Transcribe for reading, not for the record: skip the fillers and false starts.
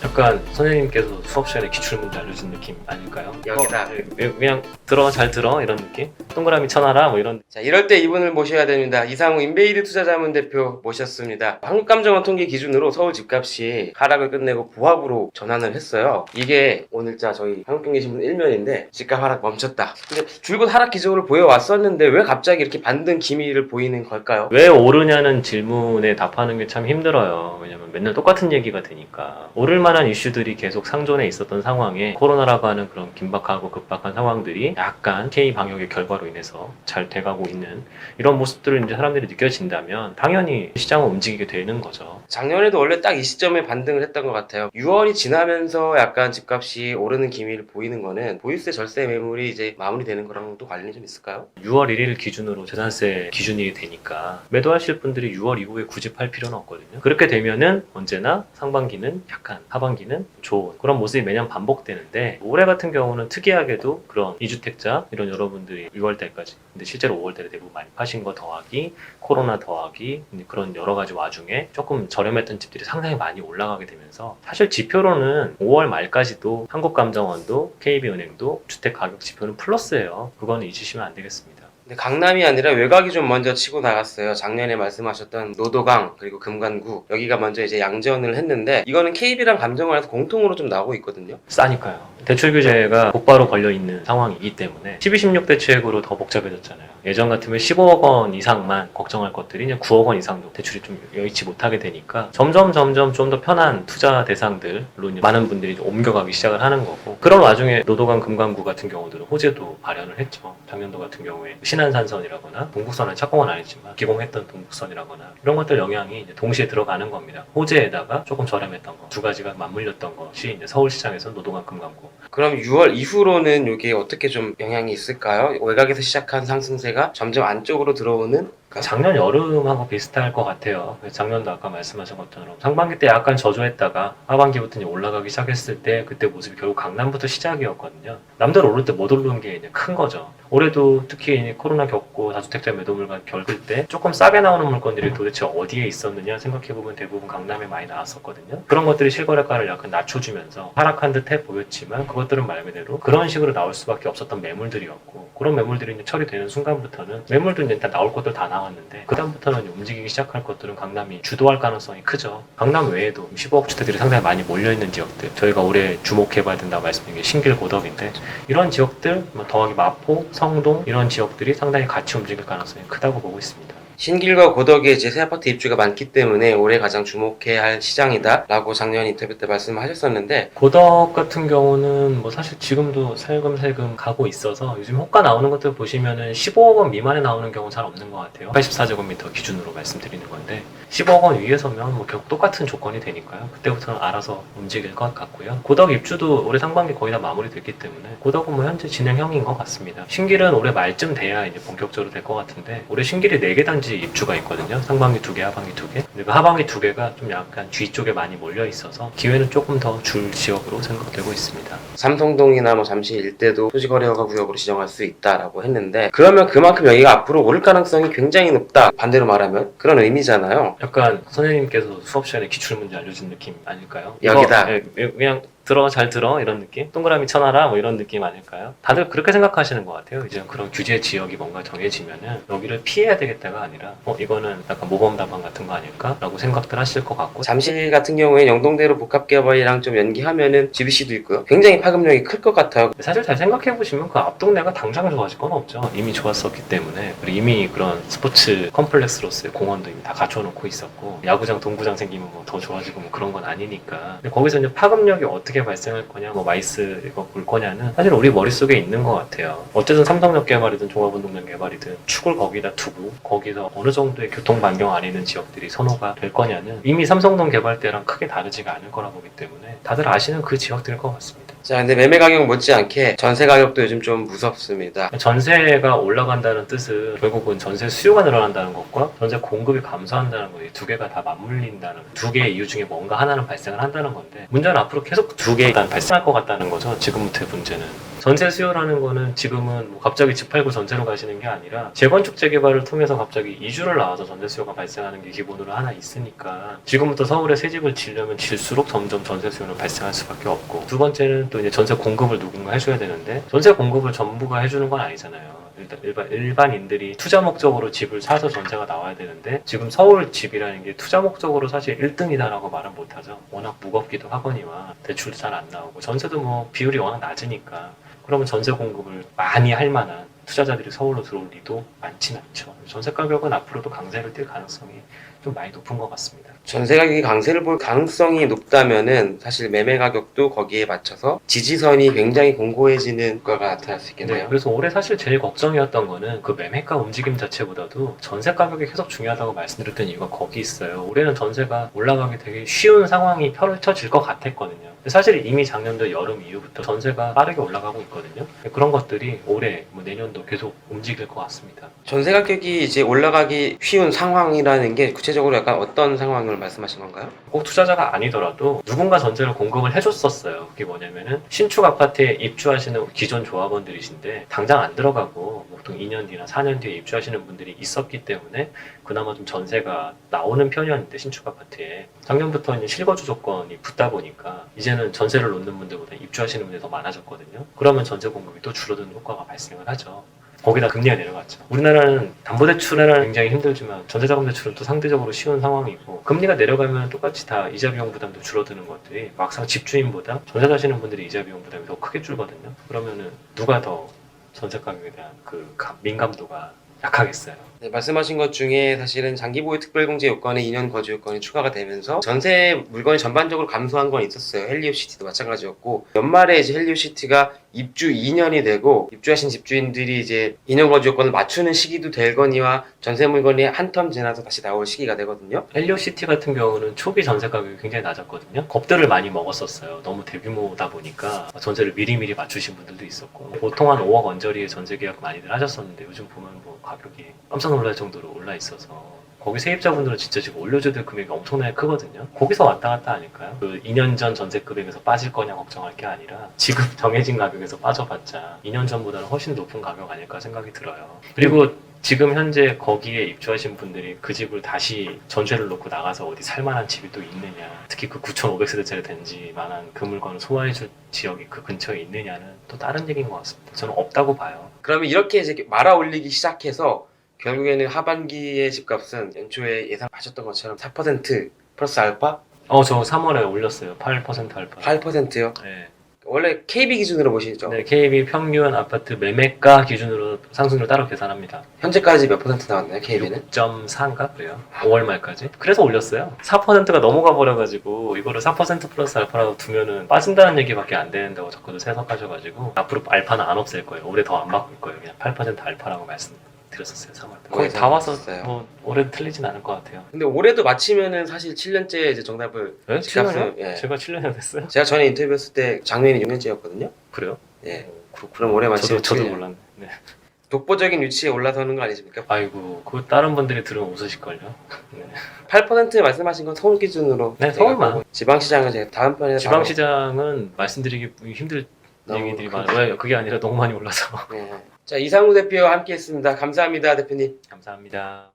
약간 선생님께서 수업 시간에 기출문제 알려준 느낌 아닐까요? 여기다. 그냥 들어 잘 들어 이런 느낌? 동그라미 쳐놔라 뭐 이런. 자, 이럴 때 이분을 모셔야 됩니다. 이상우 인베이드 투자자문 대표 모셨습니다. 한국감정원 통계 기준으로 서울 집값이 하락을 끝내고 보합으로 전환을 했어요. 이게 오늘자 저희 한국경제신문 1면인데 집값 하락 멈췄다. 근데 줄곧 하락 기조를 보여왔었는데 왜 갑자기 이렇게 반등 기미를 보이는 걸까요? 왜 오르냐는 질문에 답하는 게 참 힘들어요. 왜냐면 맨날 똑같은 얘기가 되니까. 오를 만한 이슈들이 계속 상존해 있었던 상황에 코로나라고 하는 그런 긴박하고 급박한 상황들이 약간 K-방역의 결과로 인해서 잘 돼가고 있는 이런 모습들을 이제 사람들이 느껴진다면 당연히 시장은 움직이게 되는 거죠. 작년에도 원래 딱 이 시점에 반등을 했던 것 같아요. 6월이 지나면서 약간 집값이 오르는 기미를 보이는 거는 보유세 절세 매물이 이제 마무리되는 거랑 또 관련이 좀 있을까요? 6월 1일 기준으로 재산세 기준이 되니까 매도하실 분들이 6월 이후에 구집할 필요는 없거든요. 그렇게 되면은 언제나 상반기는 약간 하반기는 좋은 그런 모습이 매년 반복되는데 올해 같은 경우는 특이하게도 그런 2주택자 이런 여러분들이 6월 달까지 근데 실제로 5월 달에 대부분 많이 파신 거 더하기 코로나 더하기 그런 여러 가지 와중에 조금 저렴했던 집들이 상당히 많이 올라가게 되면서 사실 지표로는 5월 말까지도 한국감정원도 KB은행도 주택 가격 지표는 플러스예요. 그거는 잊으시면 안 되겠습니다. 근데 강남이 아니라 외곽이 좀 먼저 치고 나갔어요. 작년에 말씀하셨던 노도강 그리고 금관구 여기가 먼저 이제 양전을 했는데 이거는 KB랑 감정원에서 공통으로 좀 나오고 있거든요. 싸니까요. 대출 규제가 곧바로 걸려 있는 상황이기 때문에 12, 16 대책으로 더 복잡해졌잖아요. 예전 같으면 15억 원 이상만 걱정할 것들이 이제 9억 원 이상도 대출이 좀 여의치 못하게 되니까 점점 좀 더 편한 투자 대상들로 이제 많은 분들이 옮겨가기 시작을 하는 거고 그런 와중에 노도강 금강구 같은 경우들은 호재도 발현을 했죠. 작년도 같은 경우에 신안산선이라거나 동북선은 착공은 아니지만 기공했던 동북선이라거나 이런 것들 영향이 이제 동시에 들어가는 겁니다. 호재에다가 조금 저렴했던 거 두 가지가 맞물렸던 것이 이제 서울시장에서 노도강 금강구. 그럼 6월 이후로는 이게 어떻게 좀 영향이 있을까요? 외곽에서 시작한 상승세가 점점 안쪽으로 들어오는 작년 여름하고 비슷할 것 같아요. 작년도 아까 말씀하신 것처럼 상반기 때 약간 저조했다가 하반기부터 이제 올라가기 시작했을 때 그때 모습이 결국 강남부터 시작이었거든요. 남들 오를 때 못 오르는 게 이제 큰 거죠. 올해도 특히 코로나 겪고 다주택자 매도 물건 겪을 때 조금 싸게 나오는 물건들이 도대체 어디에 있었느냐 생각해보면 대부분 강남에 많이 나왔었거든요. 그런 것들이 실거래가를 약간 낮춰주면서 하락한 듯해 보였지만 그것들은 말 그대로 그런 식으로 나올 수밖에 없었던 매물들이었고 그런 매물들이 이제 처리되는 순간부터는 매물도 이제 다 나올 것들 다 나왔는데 그 다음부터는 움직이기 시작할 것들은 강남이 주도할 가능성이 크죠. 강남 외에도 15억 주택들이 상당히 많이 몰려있는 지역들 저희가 올해 주목해봐야 된다고 말씀드린 게 신길 고덕인데 이런 지역들 더하기 마포, 성동 이런 지역들이 상당히 같이 움직일 가능성이 크다고 보고 있습니다. 신길과 고덕에 이제 새 아파트 입주가 많기 때문에 올해 가장 주목해야 할 시장이다 라고 작년 인터뷰 때 말씀하셨었는데 고덕 같은 경우는 뭐 사실 지금도 살금살금 가고 있어서 요즘 호가 나오는 것들 보시면은 15억 원 미만에 나오는 경우 잘 없는 것 같아요. 84제곱미터 기준으로 말씀드리는 건데 15억 원 위에서면 뭐 결국 똑같은 조건이 되니까요. 그때부터는 알아서 움직일 것 같고요. 고덕 입주도 올해 상반기 거의 다 마무리됐기 때문에 고덕은 뭐 현재 진행형인 것 같습니다. 신길은 올해 말쯤 돼야 이제 본격적으로 될 것 같은데 올해 신길이 4개 단지 입주가 있거든요. 상반기 2개, 하반기 2개. 근데 그 하반기 2개가 좀 약간 뒤쪽에 많이 몰려 있어서 기회는 조금 더 줄 지역으로 생각되고 있습니다. 삼성동이나 뭐 잠시 일대도 토지거래허가 구역으로 지정할 수 있다라고 했는데 그러면 그만큼 여기가 앞으로 오를 가능성이 굉장히 높다. 반대로 말하면 그런 의미잖아요. 약간 선생님께서 수업 시간에 기출문제 알려준 느낌 아닐까요? 여기다. 그냥 잘 들어 이런 느낌? 동그라미 쳐놔라 뭐 이런 느낌 아닐까요? 다들 그렇게 생각하시는 것 같아요. 이제 그런 규제 지역이 뭔가 정해지면은 여기를 피해야 되겠다가 아니라 이거는 약간 모범답안 같은 거 아닐까? 라고 생각들 하실 것 같고 잠실 같은 경우에 영동대로 복합개발이랑 좀 연기하면은 GBC도 있고요. 굉장히 파급력이 클 것 같아요. 사실 잘 생각해보시면 그 앞 동네가 당장 좋아질 건 없죠. 이미 좋았었기 때문에 그리고 이미 그런 스포츠 컴플렉스로서의 공원도 이미 다 갖춰놓고 있었고 야구장, 동구장 생기면 뭐 더 좋아지고 뭐 그런 건 아니니까 근데 거기서 이제 파급력이 어떻게 발생할 거냐 뭐 마이스 이거 볼 거냐는 사실 우리 머릿속에 있는 것 같아요. 어쨌든 삼성역 개발이든 종합운동장 개발이든 축을 거기다 두고 거기서 어느 정도의 교통 반경 안에 있는 지역들이 선호가 될 거냐는 이미 삼성동 개발 때랑 크게 다르지가 않을 거라 보기 때문에 다들 아시는 그 지역들일 것 같습니다. 자, 근데 매매 가격 못지않게 전세 가격도 요즘 좀 무섭습니다. 전세가 올라간다는 뜻은 결국은 전세 수요가 늘어난다는 것과 전세 공급이 감소한다는 거 이 두 개가 다 맞물린다는 두 개의 이유 중에 뭔가 하나는 발생을 한다는 건데 문제는 앞으로 계속 두 두 개 일단 발생할 것 같다는 거죠. 지금부터의 문제는. 전세 수요라는 거는 지금은 뭐 갑자기 집 팔고 전세로 가시는 게 아니라 재건축 재개발을 통해서 갑자기 이주를 나와서 전세 수요가 발생하는 게 기본으로 하나 있으니까 지금부터 서울에 새 집을 지려면 질수록 점점 전세 수요는 발생할 수밖에 없고, 두 번째는 또 이제 전세 공급을 누군가 해줘야 되는데 전세 공급을 전부가 해주는 건 아니잖아요. 일단 일반인들이 투자 목적으로 집을 사서 전세가 나와야 되는데 지금 서울 집이라는 게 투자 목적으로 사실 1등이다라고 말은 못하죠. 워낙 무겁기도 하거니와 대출도 잘 안 나오고 전세도 뭐 비율이 워낙 낮으니까, 그러면 전세 공급을 많이 할 만한 투자자들이 서울로 들어올 리도 많진 않죠. 전세 가격은 앞으로도 강세를 뛸 가능성이 좀 많이 높은 것 같습니다. 전세 가격이 강세를 볼 가능성이 높다면은 사실 매매 가격도 거기에 맞춰서 지지선이 굉장히 공고해지는 효과가 나타날 수 있겠네요. 네, 그래서 올해 사실 제일 걱정이었던 거는 그 매매가 움직임 자체보다도 전세 가격이 계속 중요하다고 말씀드렸던 이유가 거기 있어요. 올해는 전세가 올라가기 되게 쉬운 상황이 펼쳐질 것 같았거든요. 근데 사실 이미 작년도 여름 이후부터 전세가 빠르게 올라가고 있거든요. 그런 것들이 올해 뭐 내년도 계속 움직일 것 같습니다. 전세 가격이 이제 올라가기 쉬운 상황이라는 게 구체적으로 약간 어떤 상황을 말씀하신 건가요? 꼭 투자자가 아니더라도 누군가 전세를 공급을 해줬었어요. 그게 뭐냐면은 신축 아파트에 입주하시는 기존 조합원들이신데 당장 안 들어가고 보통 2년 뒤나 4년 뒤에 입주하시는 분들이 있었기 때문에 그나마 좀 전세가 나오는 편이었는데, 신축 아파트에 작년부터 이제 실거주 조건이 붙다 보니까 이제는 전세를 놓는 분들보다 입주하시는 분들이 더 많아졌거든요. 그러면 전세 공급이 또 줄어드는 효과가 발생을 하죠. 거기다 금리가 내려갔죠. 우리나라는 담보대출에는 굉장히 힘들지만 전세자금대출은 또 상대적으로 쉬운 상황이고, 금리가 내려가면 똑같이 다 이자 비용 부담도 줄어드는 것들이 막상 집주인보다 전세 사시는 분들이 이자 비용 부담이 더 크게 줄거든요. 그러면은 누가 더 전세 가격에 대한 그 민감도가 약하겠어요. 네, 말씀하신 것 중에 사실은 장기보유 특별공제 요건에 2년 거주 요건이 추가가 되면서 전세 물건이 전반적으로 감소한 건 있었어요. 헬리오시티도 마찬가지였고, 연말에 이제 헬리오시티가 입주 2년이 되고 입주하신 집주인들이 이제 2년 거주 요건을 맞추는 시기도 되거니와 전세 물건이 한 텀 지나서 다시 나올 시기가 되거든요. 헬리오시티 같은 경우는 초기 전세 가격이 굉장히 낮았거든요. 겁들을 많이 먹었었어요. 너무 대규모다 보니까 전세를 미리미리 맞추신 분들도 있었고, 보통 한 5억 언저리에 전세 계약 많이들 하셨었는데 요즘 보면 뭐 가격이 깜짝 놀랄 정도로 올라 있어서 거기 세입자분들은 진짜 지금 올려줘야 될 금액이 엄청나게 크거든요. 거기서 왔다 갔다 하니까요. 그 2년 전 전세 금액에서 빠질 거냐 걱정할 게 아니라 지금 정해진 가격에서 빠져봤자 2년 전보다는 훨씬 높은 가격 아닐까 생각이 들어요. 그리고 지금 현재 거기에 입주하신 분들이 그 집을 다시 전세를 놓고 나가서 어디 살만한 집이 또 있느냐, 특히 그 9,500세대짜리 된지만한 그 물건을 소화해줄 지역이 그 근처에 있느냐는 또 다른 얘기인 것 같습니다. 저는 없다고 봐요. 그러면 이렇게 이제 말아 올리기 시작해서 결국에는 하반기의 집값은 연초에 예상하셨던 것처럼 4% 플러스 알파? 저 3월에 올렸어요. 8% 알파. 8%요? 네. 원래 KB 기준으로 보시죠? 네, KB 평균 아파트 매매가 기준으로 상승률 따로 계산합니다. 현재까지 몇 퍼센트 나왔나요, KB는? 6.4인가 그래요. 5월 말까지. 그래서 올렸어요. 4%가 넘어가 버려가지고 이거를 4% 플러스 알파라고 두면은 빠진다는 얘기밖에 안 되는다고 자꾸 해석하셔가지고 앞으로 알파는 안 없앨 거예요. 올해 더 안 바꿀 거예요. 그냥 8% 알파라고 말씀드렸었어요. 3월. 거의 다 와서 뭐 올해 틀리진 않을 것 같아요. 근데 올해도 마치면은 사실 7년째 이제 정답을 네? 집값은 7년이요? 예. 제가 7년이나 됐어요? 제가 전에 인터뷰했을 때 작년이 6년째였거든요. 그래요? 예. 그럼 올해 마치면 저도 7년. 몰랐네. 네. 독보적인 위치에 올라서는 거 아니십니까? 아이고, 그거 다른 분들이 들으면 웃으실걸요? 네. 8% 말씀하신 건 서울 기준으로. 네, 서울만. 지방시장은 제가 다음 편에 지방시장은 말씀드리기 힘들 너무 얘기들이 많아요. 왜? 그게 아니라 너무 많이 올라서. 자, 이상우 대표와 함께 했습니다. 감사합니다, 대표님. 감사합니다.